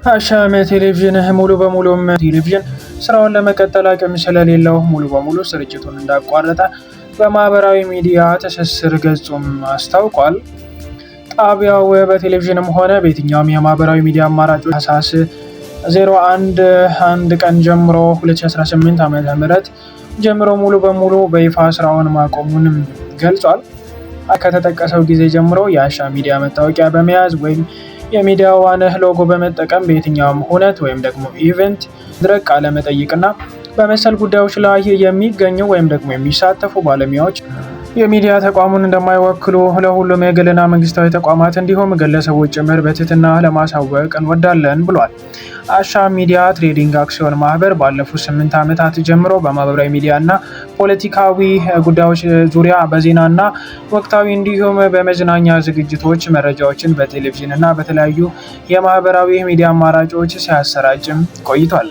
አሻም ቴሌቪዥን ሙሉ በሙሉም ቴሌቪዥን ስራውን ለመቀጠል አቅም ስለሌለው ሙሉ በሙሉ ስርጭቱን እንዳቋረጠ በማህበራዊ ሚዲያ ትስስር ገጹም አስታውቋል። ጣቢያው በቴሌቪዥንም ሆነ በየትኛውም የማህበራዊ ሚዲያ አማራጮች ታህሳስ 01 ቀን ጀምሮ 2018 ዓ.ም ጀምሮ ሙሉ በሙሉ በይፋ ስራውን ማቆሙንም ገልጿል። ከተጠቀሰው ጊዜ ጀምሮ የአሻም ሚዲያ መታወቂያ በመያዝ ወይም የሚዲያዋን ሎጎ በመጠቀም በየትኛውም ሁነት ወይም ደግሞ ኢቨንት ድረቅ ቃለ መጠይቅና በመሰል ጉዳዮች ላይ የሚገኙ ወይም ደግሞ የሚሳተፉ ባለሙያዎች የሚዲያ ተቋሙን እንደማይወክሉ ለሁሉም የግልና መንግስታዊ ተቋማት እንዲሁም ግለሰቦች ጭምር በትህትና ለማሳወቅ እንወዳለን ብሏል። አሻም ሚዲያ ትሬዲንግ አክሲዮን ማህበር ባለፉት 8 ዓመታት ጀምሮ በማህበራዊ ሚዲያ እና ፖለቲካዊ ጉዳዮች ዙሪያ በዜናና ወቅታዊ እንዲሁም በመዝናኛ ዝግጅቶች መረጃዎችን በቴሌቪዥን እና በተለያዩ የማህበራዊ ሚዲያ አማራጮች ሲያሰራጭም ቆይቷል።